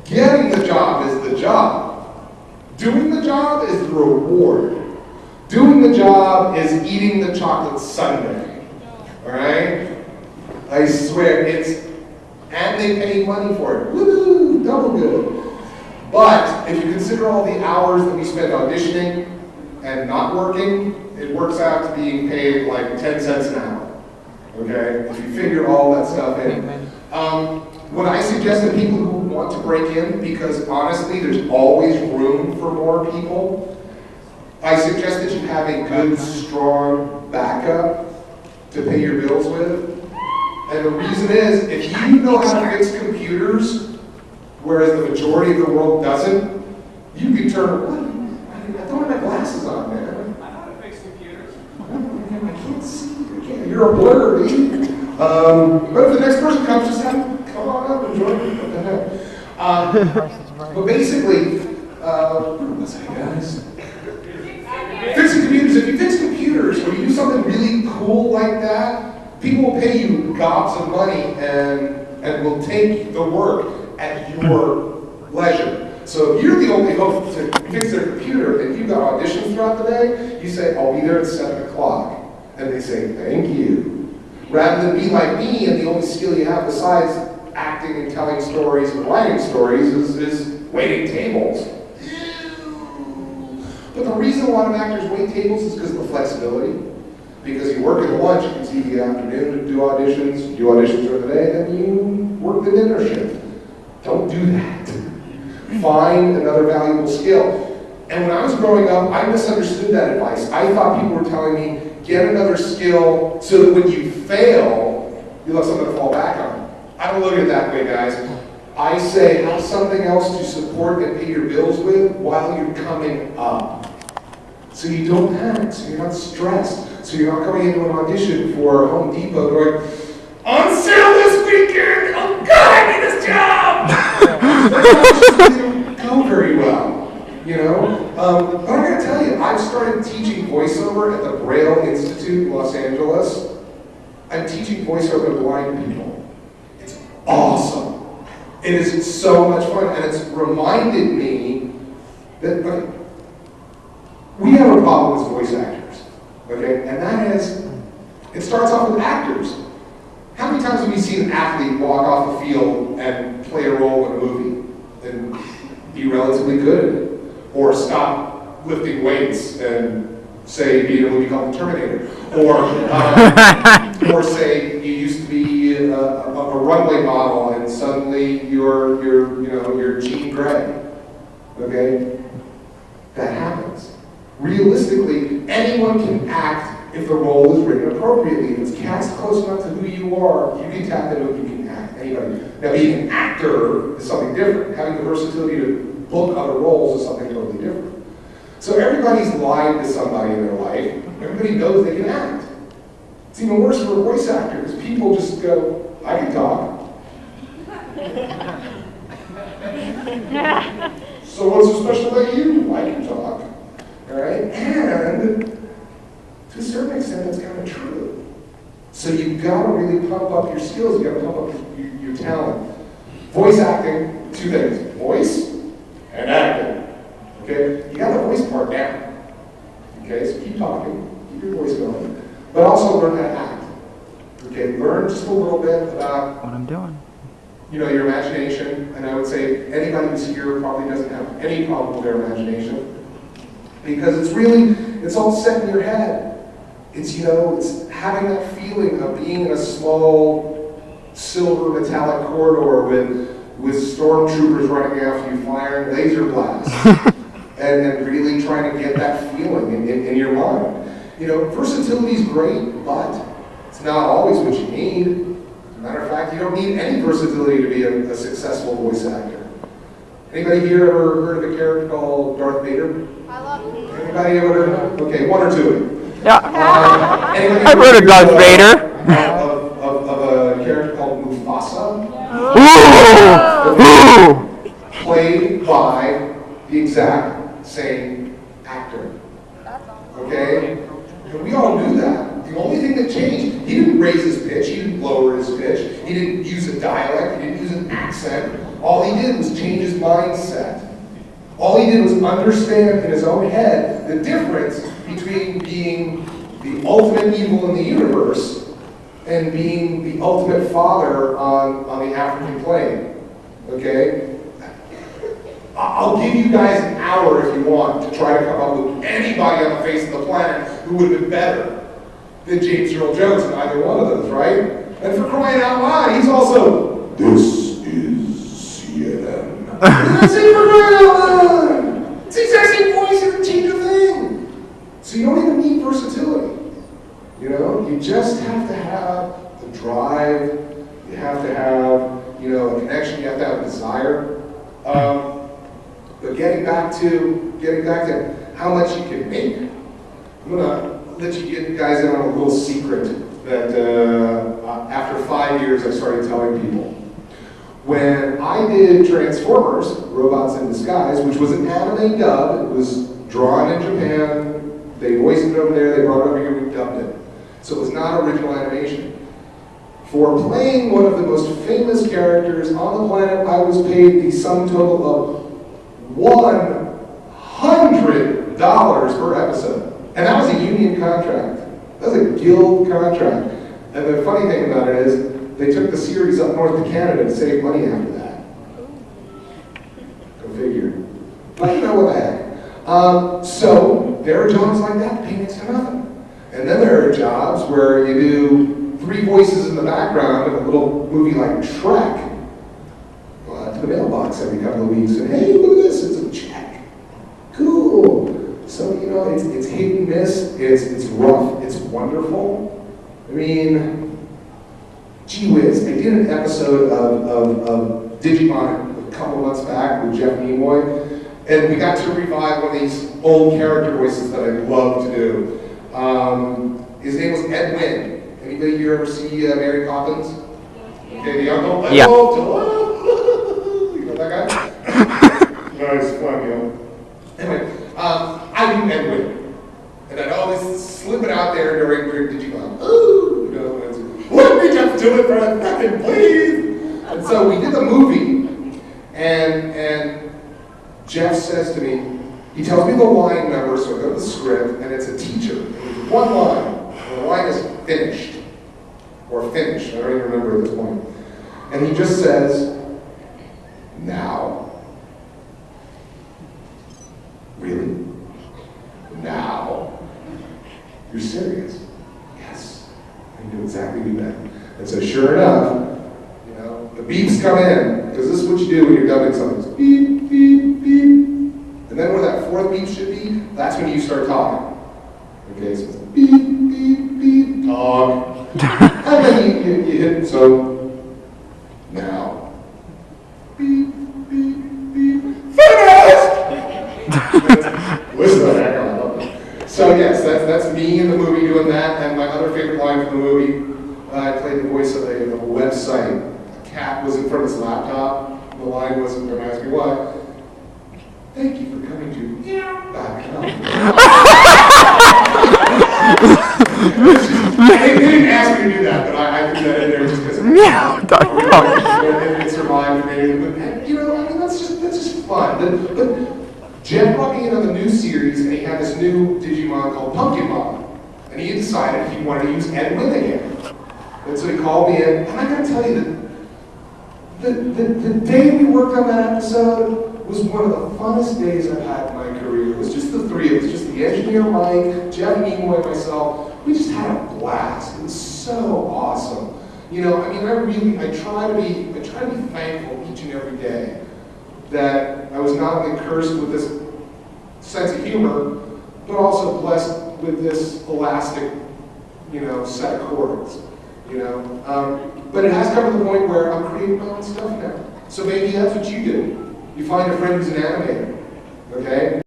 Getting the job is the job. Doing the job is the reward. Doing the job is eating the chocolate sundae. All right? I swear, and they pay money for it. Woo, double good. But if you consider all the hours that we spend auditioning and not working, it works out to being paid like 10 cents an hour. Okay? If you figure all that stuff in. What I suggest to people who want to break in, because honestly, there's always room for more people, I suggest that you have a good, strong backup to pay your bills with. And the reason is, if you know how to fix computers, whereas the majority of the world doesn't, you can turn, what? I don't have my glasses on, man. I know how to fix computers. I can't see. You're a blur, dude. But if the next person comes, just have them come on up and join me. What the heck? But basically, what's that, guys? Fixing computers. If you fix computers, or you do something really cool like that, people will pay you gobs of money and will take the work at your leisure. So if you're the only hope to fix their computer and you've got auditions throughout the day, you say, I'll be there at 7 o'clock. And they say, thank you. Rather than be like me and the only skill you have besides acting and telling stories and writing stories is waiting tables. But the reason a lot of actors wait tables is because of the flexibility. Because you work in the lunch, you can see the afternoon to do auditions, you do auditions during the day, then you work the dinner shift. Don't do that. Find another valuable skill. And when I was growing up, I misunderstood that advice. I thought people were telling me, get another skill so that when you fail, you'll have something to fall back on. I don't look at it that way, guys. I say, have something else to support and pay your bills with while you're coming up. So you don't panic, so you're not stressed, so you're not coming into an audition for Home Depot going, on sale this weekend! Oh God, I need this job! That doesn't go very well, you know? But I gotta tell you, I've started teaching voiceover at the Braille Institute in Los Angeles. I'm teaching voiceover to blind people. It's awesome. It is so much fun, and it's reminded me that we have a problem with voice actors, okay? And that is, it starts off with actors. How many times have we seen an athlete walk off the field and play a role in a movie and be relatively good at it? Or stop lifting weights and say, be in a movie called The Terminator. Or say you used to be a runway model and suddenly you're Jean Grey, okay? That happens. Realistically, anyone can act if the role is written appropriately. If it's cast close enough to who you are, you can tap into it, you can act, anybody. Now, being an actor is something different. Having the versatility to book other roles is something totally different. So everybody's lied to somebody in their life. Everybody knows they can act. It's even worse for a voice actor, because people just go, I can talk. So what's so special about you? I can talk. All right? And to a certain extent, that's kind of true. So you've got to really pump up your skills. You've got to pump up your talent. Voice acting, two things. Voice and acting. Okay? You got the voice part down. Okay? So keep talking. Keep your voice going. But also learn how to act. Okay? Learn just a little bit about what I'm doing. You know, your imagination. And I would say anybody who's here probably doesn't have any problem with their imagination. Because it's all set in your head. It's having that feeling of being in a small silver metallic corridor with stormtroopers running after you, firing laser blasts, and really trying to get that feeling in your mind. You know, versatility is great, but it's not always what you need. As a matter of fact, you don't need any versatility to be a successful voice actor. Anybody here ever heard of a character called Darth Vader? I love it. Anybody ever heard of it? Okay, one or two. Yeah. I've heard of Darth Vader. Of a character called Mufasa. Ooh! Played by the exact same actor. Okay? And we all knew that. The only thing that changed, he didn't raise his pitch, he didn't lower his pitch, he didn't use a dialect, he didn't use an accent. All he did was change his mindset. All he did was understand in his own head the difference between being the ultimate evil in the universe and being the ultimate father on the African plain. Okay? I'll give you guys an hour if you want to try to come up with anybody on the face of the planet who would have been better than James Earl Jones in either one of those, right? And for crying out loud, he's also, this is CNN. That's it for crying out loud! It's the exact same voice, you can change a thing. So you don't even need versatility. You know, you just have to have the drive, you have to have, you know, a connection, you have to have a desire. But getting back to how much you can make, I'm gonna let you guys in on a little secret that after 5 years I started telling people. When I did Transformers, Robots in Disguise, which was an anime dub, it was drawn in Japan, they voiced it over there, they brought it over here, we dubbed it. So it was not original animation. For playing one of the most famous characters on the planet, I was paid the sum total of $100 per episode. And that was a union contract. That was a guild contract. And the funny thing about it is, they took the series up north to Canada to save money after that. Go figure. But you know what the heck. So there are jobs like that, pay next to nothing. And then there are jobs where you do 3 voices in the background of a little movie like Shrek. To the mailbox every couple of weeks and hey, look at this, it's a check. Cool. So, you know, it's hit and miss, it's rough, it's wonderful. I mean, gee whiz, I did an episode of Digimon a couple months back with Jeff Nimoy, and we got to revive one of these old character voices that I love to do. His name was Ed Wynn. Anybody here ever see Mary Poppins? Okay, the uncle? Yeah. That guy? Nice, fun, you know. Anyway, I knew Ed Wynn. And I'd always slip it out there during Digimon. Ooh, you know, and let me just do it for a second, please. And so we did the movie, and Jeff says to me, he tells me the line number, so I go to the script, and it's a teacher. And there's one line, and the line is finished. Or finished, I don't even remember at this point. And he just says, now. Really? Now? You're serious? Yes. I knew exactly who that. And so sure enough, you know, the beeps come in, because this is what you do when you're dubbing something. It's beep, beep, beep. And then where that 4th beep should be, that's when you start talking. Okay, so it's beep, beep, beep, talk. And then you hit, so, now. Beep, beep, beep, finished! Listen to that, I love it. So yes, that's me in the movie doing that, and my other favorite line from the movie, I played the voice of a website. A cat was in front of his laptop, the line was, don't ask me why, thank you for coming to They didn't ask me to do that, but I threw that in there just because it survived. And, you know, I mean, that's just fun. But Jeff brought me in on the new series, and he had this new Digimon called Pumpkin Mom. And he had decided he wanted to use Ed Wynn again. And so he called me in, and I gotta tell you that the day we worked on that episode was one of the funnest days I've had in my career. It was just the 3 of us, just the engineer Mike, Jeff Nimoy, and myself. We just had a blast. It was so awesome. You know, I mean, I try to be thankful each and every day that I was not only cursed with this sense of humor, but also blessed with this elastic, you know, set of chords. You know, but it has come to the point where I'm creating my own stuff now. So maybe that's what you do. You find a friend who's an animator, okay?